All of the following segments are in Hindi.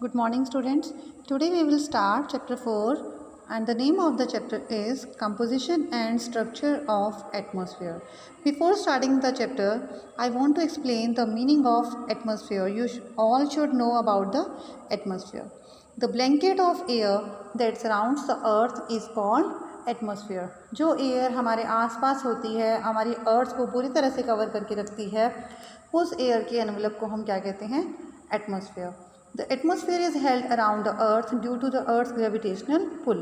Good morning, students. Today we will start chapter 4, and the name of the chapter is Composition and Structure of Atmosphere. Before starting the chapter, I want to explain the meaning of atmosphere. You all should know about the atmosphere. The blanket of air that surrounds the earth is called atmosphere. जो एयर हमारे आसपास होती है, हमारी अर्थ को पूरी तरह से कवर करके रखती है, उस एयर के एनवलप को हम क्या कहते हैं? Atmosphere. The atmosphere is held around the earth due to the earth gravitational pull.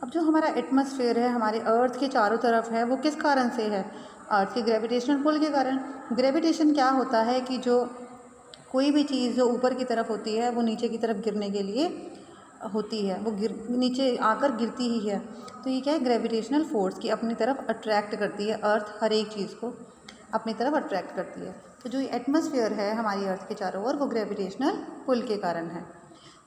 अब जो हमारा एटमॉस्फेयर है हमारे अर्थ के चारों तरफ है, वो किस कारण से है? अर्थ के ग्रेविटेशनल पुल के कारण. ग्रेविटेशन क्या होता है कि जो कोई भी चीज़ जो ऊपर की तरफ होती है वो नीचे की तरफ गिरने के लिए होती है, वो नीचे आकर गिरती ही है. तो ये क्या है? ग्रेविटेशनल फोर्स की अपनी तरफ अट्रैक्ट करती है. अर्थ हर एक चीज़ को अपनी तरफ अट्रैक्ट करती है. तो जो एटमॉस्फेयर है हमारी अर्थ के चारों ओर, वो ग्रेविटेशनल पुल के कारण है.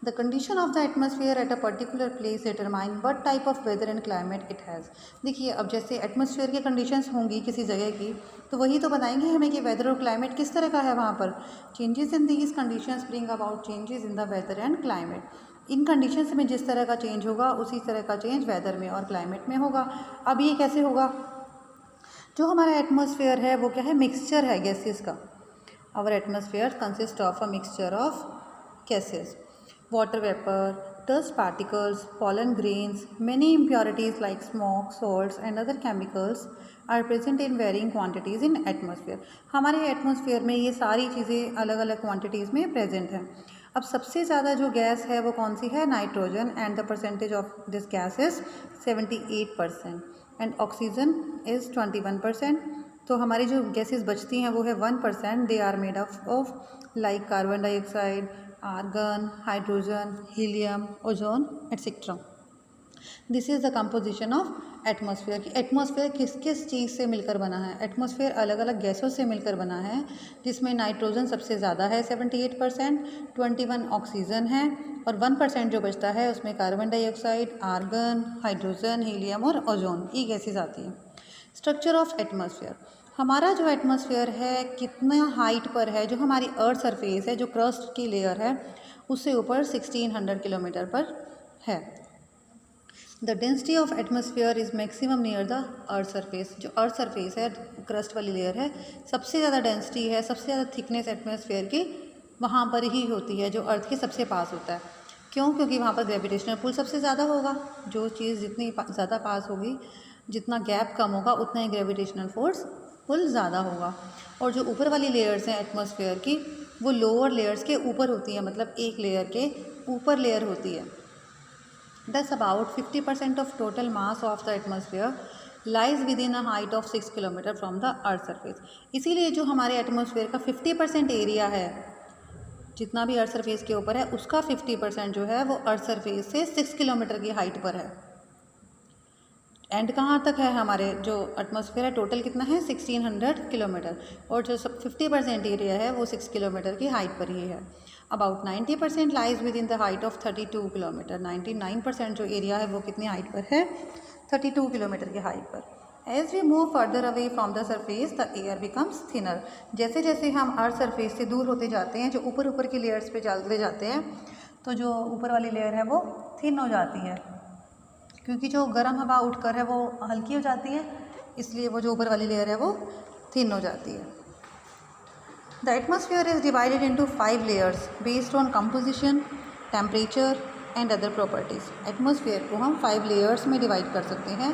The condition of the atmosphere at a particular place determine what type of weather and climate it has. देखिए, अब जैसे एटमॉस्फेयर की कंडीशंस होंगी किसी जगह की, तो वही तो बताएंगे हमें कि वेदर और क्लाइमेट किस तरह का है वहाँ पर. Changes in these conditions bring about changes in the weather and climate. इन कंडीशंस में जिस तरह का चेंज होगा उसी तरह का चेंज वेदर में और क्लाइमेट में होगा. अब ये कैसे होगा? जो हमारा एटमॉस्फेयर है वो क्या है? मिक्सचर है गैसेस का. Our atmosphere consist of a mixture of gases, water vapour, dust particles, pollen grains, many impurities like smoke, salts and other chemicals are present in varying quantities in atmosphere. हमारे एटमॉस्फेयर में ये सारी चीज़ें अलग अलग क्वांटिटीज़ में प्रेजेंट हैं. अब सबसे ज़्यादा जो गैस है वो कौन सी है? Nitrogen. And the percentage of this gas is 78% and oxygen is 21%. तो हमारी जो गैसेस बचती हैं वो है 1%. They are made of like carbon dioxide, argon, hydrogen, helium, ozone etcetera. This is the composition of atmosphere. कि एटमॉस्फेयर किस किस चीज़ से मिलकर बना है? एटमॉस्फेयर अलग अलग गैसों से मिलकर बना है, जिसमें नाइट्रोजन सबसे ज़्यादा है 78%, 21 ऑक्सीजन है और 1% जो बचता है उसमें carbon dioxide, argon, hydrogen, helium और ओजोन, ये गैसेज आती हैं. Structure of atmosphere. हमारा जो एटमॉस्फेयर है कितना हाइट पर है? जो हमारी अर्थ सरफेस है, जो क्रस्ट की लेयर है, उससे ऊपर 1600 किलोमीटर पर है. The density of atmosphere is maximum near the earth surface. जो अर्थ सरफेस है, क्रस्ट वाली लेयर है, सबसे ज़्यादा डेंसिटी है, सबसे ज़्यादा थिकनेस एटमॉस्फेयर की वहाँ पर ही होती है जो अर्थ के सबसे पास होता है. क्यों? क्योंकि वहाँ पर ग्रेविटेशनल पुल सबसे ज़्यादा होगा. जो चीज़ जितनी ज़्यादा पास होगी, जितना गैप कम होगा, उतना ही ग्रेविटेशनल फोर्स पुल ज़्यादा होगा. और जो ऊपर वाली लेयर्स हैं एटमॉस्फेयर की, वो लोअर लेयर्स के ऊपर होती है, मतलब एक लेयर के ऊपर लेयर होती है. Thus about 50% of total mass of the atmosphere lies within a height of 6 kilometre from the earth surface. इसीलिए जो हमारे एटमॉस्फेयर का 50% एरिया है, जितना भी अर्थ सरफेस के ऊपर है, उसका 50% जो है वो अर्थ सरफेस से 6 किलोमीटर की हाइट पर है. एंड कहाँ तक है? हमारे जो एटमॉस्फेयर है टोटल कितना है? 1600 किलोमीटर. और जो 50% एरिया है वो 6 किलोमीटर की हाइट पर ही है. About 90% lies with in the height of 32 kilometre. 99% जो एरिया है वो कितनी हाइट पर है? 32 किलोमीटर की हाइट पर. As we move further away from the surface the air becomes thinner. जैसे जैसे हम अर्थ सरफेस से दूर होते जाते हैं, जो ऊपर ऊपर की लेयर्स पे चलते जाते हैं, तो जो ऊपर वाली लेयर है वो थिन हो जाती है, क्योंकि जो गर्म हवा उठकर है वो हल्की हो जाती है, इसलिए वो जो ऊपर वाली लेयर है वो थिन हो जाती है. The atmosphere is divided into 5 layers based on composition, temperature and other properties. Atmosphere को हम 5 लेयर्स में डिवाइड कर सकते हैं,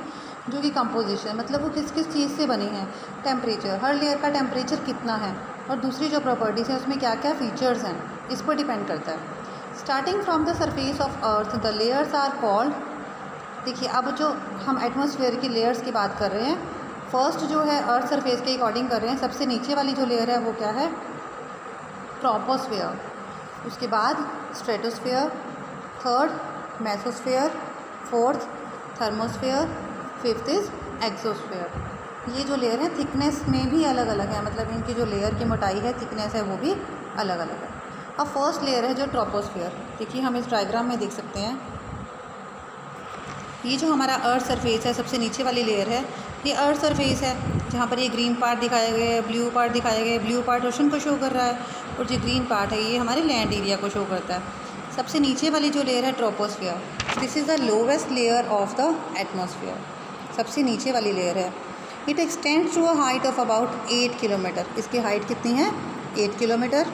जो कि कंपोजिशन मतलब वो किस किस चीज़ से बनी है, टेम्परेचर, हर लेयर का टेम्परेचर कितना है, और दूसरी जो प्रॉपर्टीज़ हैं उसमें क्या क्या फीचर्स हैं, इस पर डिपेंड करता है. Starting from the surface of earth the layers are called. देखिए, अब जो हम एटमॉस्फेयर की लेयर्स की बात कर रहे हैं, फर्स्ट जो है अर्थ सरफेस के अकॉर्डिंग कर रहे हैं, सबसे नीचे वाली जो लेयर है वो क्या है? ट्रोपोस्फेयर. उसके बाद stratosphere, third mesosphere, fourth thermosphere, fifth is exosphere. ये जो लेयर है थिकनेस में भी अलग अलग है, मतलब इनकी जो लेयर की मोटाई है, थिकनेस है, वो भी अलग अलग है. अब फर्स्ट लेयर है जो ट्रोपोस्फेयर. देखिए, हम इस डायग्राम में देख सकते हैं, ये जो हमारा अर्थ सरफेस है, सबसे नीचे वाली लेयर है, ये अर्थ सरफेस है, जहाँ पर ये ग्रीन पार्ट दिखाया गया है, ब्लू पार्ट दिखाया गया है. ब्लू पार्ट ओशन को शो कर रहा है और जो ग्रीन पार्ट है ये हमारे लैंड एरिया को शो करता है. सबसे नीचे वाली जो लेयर है troposphere, this is the lowest layer of the atmosphere, सबसे नीचे वाली लेयर है। It extends to a height of about 8 kilometre, इसकी हाइट कितनी है 8 kilometre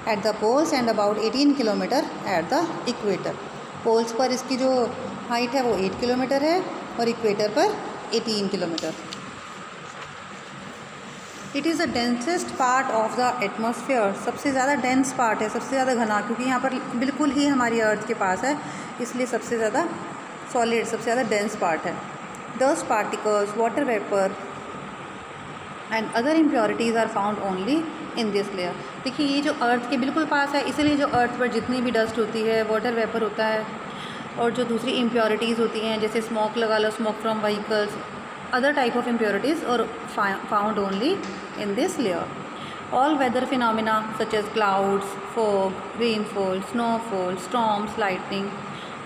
at the poles and about 18 kilometre at the equator. Poles पर इसकी जो हाइट है वो 8 किलोमीटर है और इक्वेटर पर 18 kilometre. It is the densest part of the atmosphere, सबसे ज़्यादा डेंस पार्ट है, सबसे ज़्यादा घना, क्योंकि यहाँ पर बिल्कुल ही हमारी अर्थ के पास है, इसलिए सबसे ज़्यादा सॉलिड, सबसे ज़्यादा डेंस पार्ट है। Dust particles, water vapour and other impurities are found only in this layer. देखिए ये जो अर्थ के बिल्कुल पास है, इसीलिए जो अर्थ पर जितनी भी डस्ट होती है, वाटर वेपर होता है और जो दूसरी इम्प्योरिटीज़ होती हैं जैसे स्मोक लगा लो, smoke from vehicles, other type of impurities are found only in this layer. All weather phenomena such as clouds, fog, rainfall, snowfall, storms, lightning,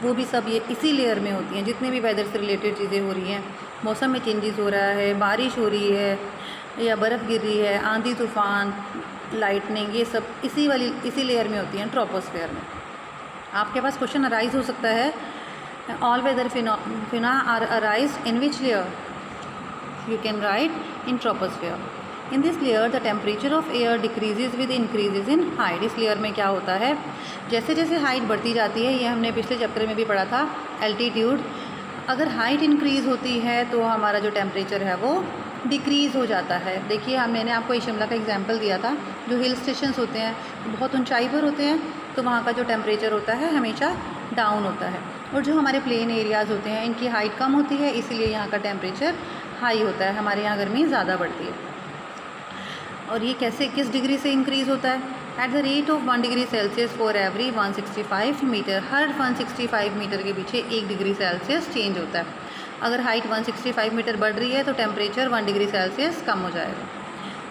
वो भी सब ये इसी लेयर में होती हैं। जितने भी वेदर से रिलेटेड चीज़ें हो रही हैं, मौसम में चेंजेस हो रहा है, बारिश हो रही है या बर्फ़ गिर रही है, आंधी तूफ़ान, लाइटनिंग, ये सब इसी लेयर में होती हैं, ट्रोपोस्फेयर में। आपके पास क्वेश्चन अराइज हो सकता है, all weather phenomena are arise in which layer? You can write in troposphere. In this layer the temperature of air decreases with increases in height. इस लेयर में क्या होता है, जैसे जैसे हाइट बढ़ती जाती है, ये हमने पिछले चैप्टर में भी पढ़ा था, एल्टीट्यूड, अगर हाइट इंक्रीज़ होती है तो हमारा जो टेम्परेचर है वो डिक्रीज़ हो जाता है। देखिए मैंने आपको शिमला का एग्जांपल दिया था, जो हिल स्टेशंस होते हैं बहुत ऊंचाई पर होते हैं, तो वहाँ का जो टेम्परेचर होता है हमेशा डाउन होता है, और जो हमारे प्लेन एरियाज़ होते हैं इनकी हाइट कम होती है, इसीलिए यहाँ का टेम्परेचर हाई होता है, हमारे यहाँ गर्मी ज़्यादा बढ़ती है। और ये कैसे, किस डिग्री से इंक्रीज़ होता है? At the rate of 1 degree Celsius for every 165 metre, हर 165 मीटर के पीछे 1 डिग्री सेल्सियस चेंज होता है। अगर हाइट 165 मीटर बढ़ रही है तो टेम्परेचर 1 डिग्री सेल्सियस कम हो जाएगा।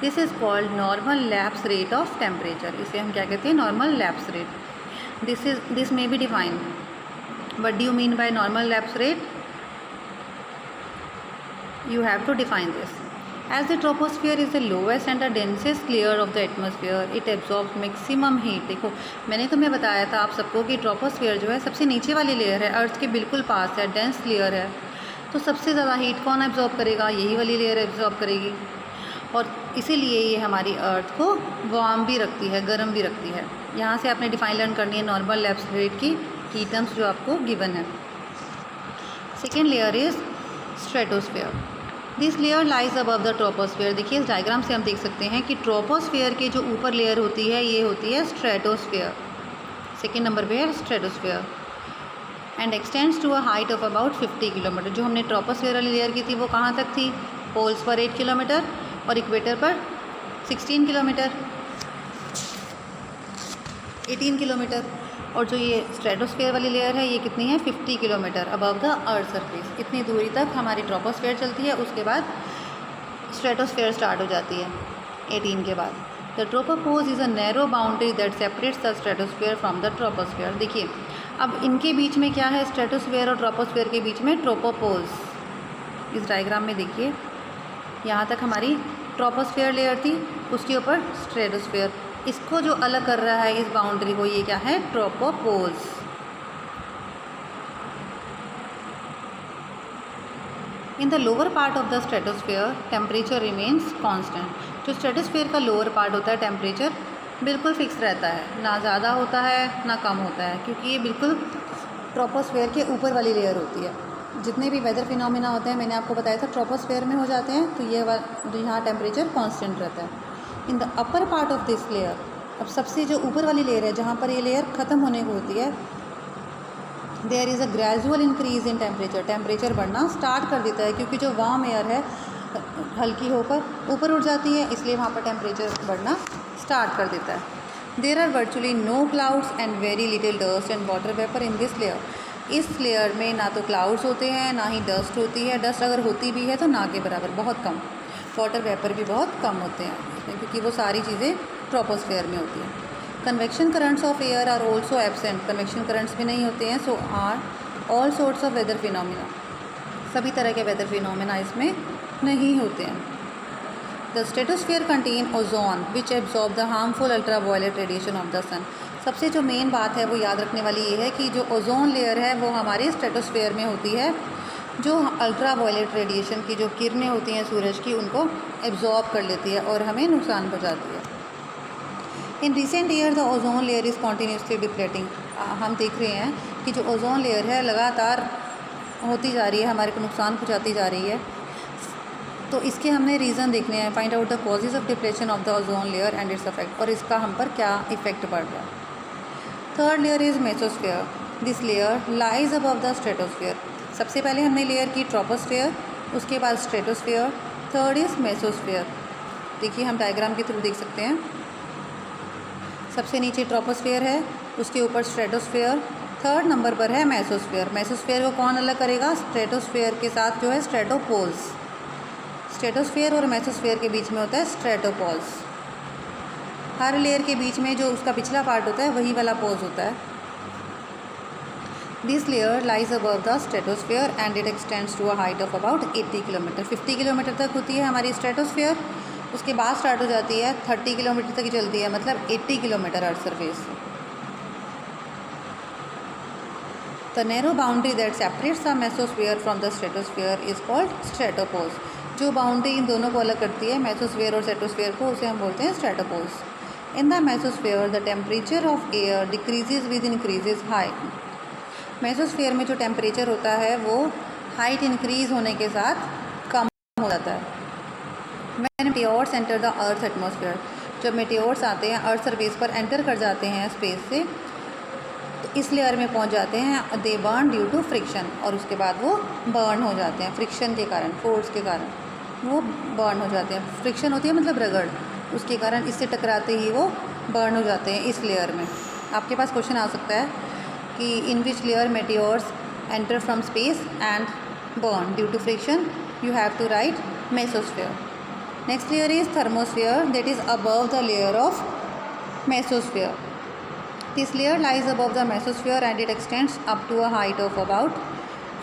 This is called normal lapse rate of temperature, इसे हम क्या कहते हैं, normal lapse rate. This may be defined, what do you mean by normal lapse rate? You have to define this. As the troposphere is the lowest and the densest layer of the atmosphere, it absorbs maximum heat. देखो मैंने तुम्हें बताया था आप सबको कि ट्रोपोस्फियर जो है सबसे नीचे वाली लेयर है, अर्थ के बिल्कुल पास है, डेंस लेयर है, तो सबसे ज़्यादा हीट कौन एब्जॉर्ब करेगा? यही वाली लेयर एब्जॉर्ब करेगी, और इसीलिए ये हमारी अर्थ को वार्म भी रखती है, गर्म भी रखती है। यहाँ से आपने डिफाइन लर्न करनी है नॉर्मल लैप्स रेट की टर्म्स जो आपको गिवन है। Second layer is stratosphere. This layer lies above the troposphere. देखिए इस डायग्राम से हम देख सकते हैं कि ट्रोपोस्फेयर के जो ऊपर लेयर होती है ये होती है स्ट्रेटोस्फेयर, सेकेंड नंबर पे है stratosphere, and extends to a height of about 50 kilometre. जो हमने ट्रोपोस्फेयर वाली लेयर की थी वो कहाँ तक थी? पोल्स पर 8 किलोमीटर और इक्वेटर पर 16 किलोमीटर, 18 किलोमीटर, और जो ये स्ट्रेटोस्फेयर वाली लेयर है ये कितनी है? 50 kilometre above the earth surface. इतनी दूरी तक हमारी ट्रोपोस्फेयर चलती है, उसके बाद स्ट्रेटोस्फेयर स्टार्ट हो जाती है 18 के बाद। The tropopause is a narrow boundary that separates the stratosphere from the troposphere. देखिए अब इनके बीच में क्या है? स्ट्रेटोस्फेयर और ट्रोपोस्फेयर के बीच में ट्रोपोपोज। इस डायग्राम में देखिए यहाँ तक हमारी ट्रोपोस्फेयर लेयर थी, उसके ऊपर स्ट्रेटोस्फेयर, इसको जो अलग कर रहा है इस बाउंड्री को, ये क्या है? Tropopause. In the lower part of the stratosphere temperature remains constant. जो स्ट्रेटोस्फेयर का लोअर पार्ट होता है टेम्परेचर बिल्कुल फिक्स रहता है, ना ज़्यादा होता है ना कम होता है, क्योंकि ये बिल्कुल ट्रोपोस्फेयर के ऊपर वाली लेयर होती है। जितने भी वेदर फिनोमिना होते हैं मैंने आपको बताया था ट्रोपोस्फेयर में हो जाते हैं, तो ये यहाँ टेम्परेचर कांस्टेंट रहता है। In the upper part of this layer, अब सबसे जो ऊपर वाली लेयर है जहाँ पर ये लेयर ख़त्म होने को होती है, there is a gradual increase in temperature. Temperature बढ़ना स्टार्ट कर देता है, क्योंकि जो वार्म एयर है हल्की होकर ऊपर उठ जाती है, इसलिए वहाँ पर टेम्परेचर बढ़ना स्टार्ट कर देता है। There are virtually no clouds and very little dust and water vapour in this layer. इस लेयर में ना तो क्लाउड्स होते हैं ना ही डस्ट होती है, डस्ट अगर होती भी है तो ना के बराबर, बहुत कम। वाटर वेपर भी बहुत कम होते हैं क्योंकि वो सारी चीज़ें ट्रोपोस्फेयर में होती हैं। Convection currents of air are also absent. Convection currents भी नहीं होते हैं। So are all sorts of weather phenomena. सभी तरह के वेदर फिनोमिना इसमें नहीं होते हैं। The stratosphere contain ozone which absorb the harmful ultraviolet radiation of the sun. सबसे जो मेन बात है वो याद रखने वाली ये है कि जो ओजोन लेयर है वो हमारे स्ट्रेटोस्फेयर में होती है, जो अल्ट्रा वायलेट रेडिएशन की जो किरणें होती हैं सूरज की उनको एब्जॉर्ब कर लेती है और हमें नुकसान पहुंचाती है। In recent year the ozone layer is continuously depleting. हम देख रहे हैं कि जो ओजोन लेयर है लगातार होती जा रही है, हमारे को नुकसान पहुंचाती जा रही है। तो इसके हमने रीज़न देखने हैं, find out the causes of depletion of the ozone layer and its effect, और इसका हम पर क्या इफेक्ट पड़ रहा है। Third layer is mesosphere. This layer lies above the stratosphere. सबसे पहले हमने लेयर की ट्रोपोस्फेयर, उसके बाद स्ट्रेटोस्फेयर, थर्ड इज़ मेसोस्फेयर। देखिए हम डायग्राम के थ्रू देख सकते हैं। सबसे नीचे ट्रोपोस्फेयर है, उसके ऊपर स्ट्रेटोस्फेयर, थर्ड नंबर पर है मेसोस्फेयर। मेसोस्फेयर को कौन अलग करेगा? स्ट्रेटोस्फेयर के साथ जो है स्ट्रेटोपोल्स। स्ट्रेटोस्फेयर और मेसोस्फेयर के बीच में होता है स्ट्रेटोपोल्स। हर लेयर के बीच में जो उसका पिछला पार्ट होता है वही वाला पोज होता है। This layer lies above the stratosphere and it extends to a height of about 80 kilometre. 50 kilometre तक होती है हमारी स्ट्रेटोस्फेयर, उसके बाद स्टार्ट हो जाती है 30 किलोमीटर तक चलती है, मतलब 80 किलोमीटर अर्थ सरफेस से। The narrow boundary that separates the mesosphere from the stratosphere is called stratopause. जो बाउंड्री इन दोनों को अलग करती है, मेसोस्फेयर और स्ट्रेटोस्फेयर को, उसे हम बोलते हैं stratopause. In the mesosphere the temperature of air decreases with increases height. Mesosphere में जो टेम्परेचर होता है वो हाइट इंक्रीज़ होने के साथ कम हो जाता है। When meteors enter the earth atmosphere, जब मेटियोर्स आते हैं अर्थ सरफेस पर एंटर कर जाते हैं स्पेस से, तो इस लेयर में पहुंच जाते हैं। They burn due to friction, और उसके बाद वो बर्न हो जाते हैं फ्रिक्शन के कारण, फोर्स के कारण वो बर्न हो जाते हैं। फ्रिक्शन होती है मतलब रगड़, उसके कारण इससे टकराते ही वो बर्न हो जाते हैं इस लेयर में। आपके पास क्वेश्चन आ सकता है कि in which layer meteors enter from space and burn due to friction, you have to write mesosphere. Next layer is thermosphere that is above the layer of mesosphere. This layer lies above the mesosphere and it extends up to a height of about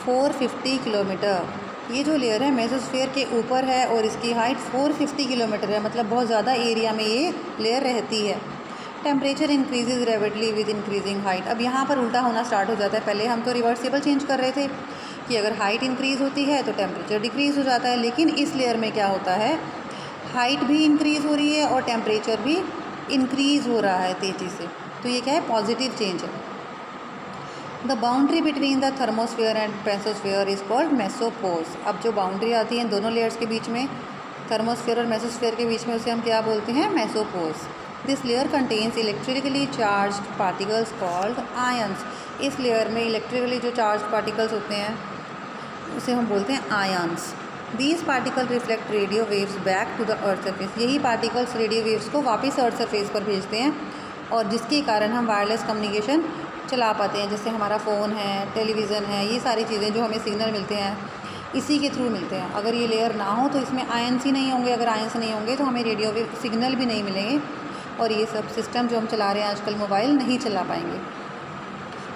450 kilometre. ये जो लेयर है मेसोस्फेयर के ऊपर है और इसकी हाइट 450 किलोमीटर है, मतलब बहुत ज़्यादा एरिया में ये लेयर रहती है। Temperature increases rapidly with increasing height. अब यहाँ पर उल्टा होना स्टार्ट हो जाता है। पहले हम तो रिवर्सिबल चेंज कर रहे थे कि अगर हाइट इंक्रीज़ होती है तो टेम्परेचर डिक्रीज़ हो जाता है, लेकिन इस लेयर में क्या होता है, हाइट भी इंक्रीज़ हो रही है और टेम्परेचर भी इंक्रीज़ हो रहा है तेज़ी से। तो ये क्या है, पॉजिटिव चेंज है। The boundary between the thermosphere and mesosphere is called mesopause. अब जो बाउंड्री आती है दोनों लेयर्स के बीच में, थर्मोस्फेयर और मेसोस्फेयर के बीच में, उसे हम क्या बोलते हैं, mesopause. This layer contains electrically charge particles called ions. इस लेयर में इलेक्ट्रिकली जो चार्ज पार्टिकल्स होते हैं उसे हम बोलते हैं ions. These particle reflect radio waves back to the earth surface. यही पार्टिकल्स रेडियो वेव्स को वापस अर्थ सरफेस पर भेजते हैं, और जिसके कारण हम वायरलेस कम्युनिकेशन चला पाते हैं। जैसे हमारा फ़ोन है, टेलीविज़न है, ये सारी चीज़ें जो हमें सिग्नल मिलते हैं इसी के थ्रू मिलते हैं। अगर ये लेयर ना हो तो इसमें आयन्स ही नहीं होंगे। अगर आयन्स नहीं होंगे तो हमें रेडियो वेव सिग्नल भी नहीं मिलेंगे, और ये सब सिस्टम जो हम चला रहे हैं आजकल मोबाइल नहीं चला पाएंगे।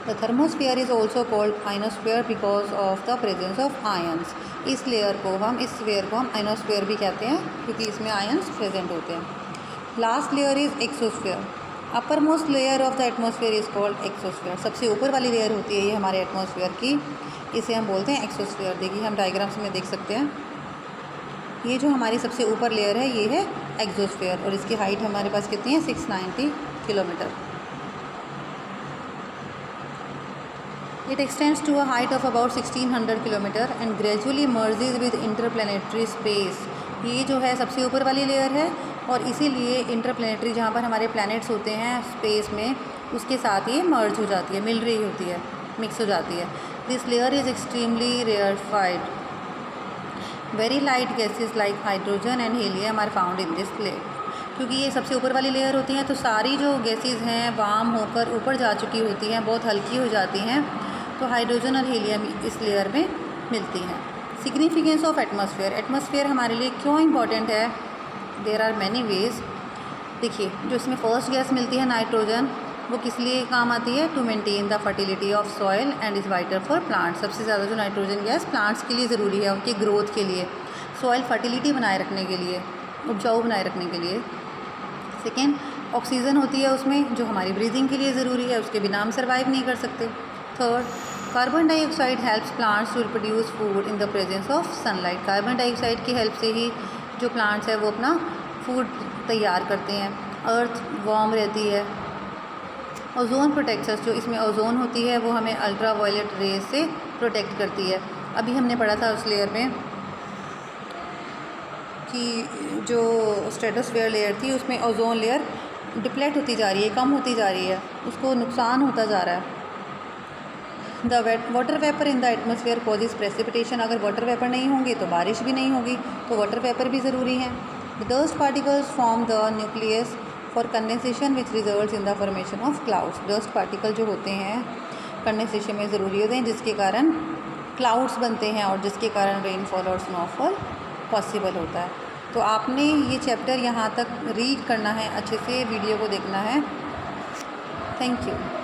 The thermosphere is also called ionosphere because of the presence of ions. इस लेयर को हम, इस स्फेयर को हम आइनोस्फेयर भी कहते हैं क्योंकि इसमें आयन्स प्रेजेंट होते हैं। Last layer is exosphere. Upper most layer of the atmosphere is called exosphere. सबसे ऊपर वाली लेयर होती है ये हमारे एटमॉस्फेयर की, इसे हम बोलते हैं एक्सोस्फेयर। देखिए हम डायग्राम्स में देख सकते हैं, ये जो हमारी सबसे ऊपर लेयर है ये है एक्सोस्फेयर, और इसकी हाइट हमारे पास कितनी है, 690 kilometre. It extends to a height of about 1600 kilometre and gradually merges with interplanetary space. ये जो है सबसे ऊपर वाली लेयर है, और इसीलिए इंटरप्लेनेटरी जहाँ पर हमारे प्लैनेट्स होते हैं स्पेस में, उसके साथ ये मर्ज हो जाती है, मिल रही होती है, मिक्स हो जाती है। This layer is extremely rarefied. Very light gases like hydrogen and helium are found in this layer. क्योंकि ये सबसे ऊपर वाली लेयर होती हैं तो सारी जो गैसेस हैं वार्म होकर ऊपर जा चुकी होती हैं, बहुत हल्की हो जाती हैं, तो हाइड्रोजन और हीलियम इस लेयर में मिलती हैं। Significance of atmosphere. एटमॉस्फेयर हमारे लिए क्यों इम्पॉर्टेंट है? There are many ways. देखिए जो इसमें फर्स्ट गैस मिलती है नाइट्रोजन, वो किस लिए काम आती है, to maintain the fertility of soil and is vital for plants. सबसे ज़्यादा जो नाइट्रोजन गैस प्लांट्स के लिए ज़रूरी है, उनकी ग्रोथ के लिए, सॉइल फर्टिलिटी बनाए रखने के लिए, उपजाऊ बनाए रखने के लिए। सेकेंड, ऑक्सीजन होती है उसमें जो हमारी ब्रीदिंग के लिए ज़रूरी है, उसके बिना हम सर्वाइव नहीं कर सकते। Third, carbon dioxide helps plants to produce food in the presence of sunlight. Carbon dioxide की हेल्प से ही जो प्लांट्स है वो अपना फूड तैयार करते हैं। अर्थ वार्म रहती है। ओजोन प्रोटेक्ट्स अस, जो इसमें ओजोन होती है वो हमें अल्ट्रा वायलेट रेज से प्रोटेक्ट करती है। अभी हमने पढ़ा था उस लेयर में कि जो स्ट्रेटोस्फेयर लेयर थी उसमें ओजोन लेयर डिप्लेट होती जा रही है, कम होती जा रही है, उसको नुकसान होता जा रहा है। The water vapour in the atmosphere causes precipitation. अगर वाटर वेपर नहीं होंगे तो बारिश भी नहीं होगी, तो वाटर वेपर भी ज़रूरी है। The dust particles form the nucleus for condensation which results in the formation of clouds. Dust particle जो होते हैं कंडेंसेशन में ज़रूरी होते हैं, जिसके कारण क्लाउड्स बनते हैं और जिसके कारण रेनफॉल और स्नोफॉल पॉसिबल होता है। तो आपने ये चैप्टर यहाँ तक रीड करना है, अच्छे से वीडियो को देखना है। Thank you.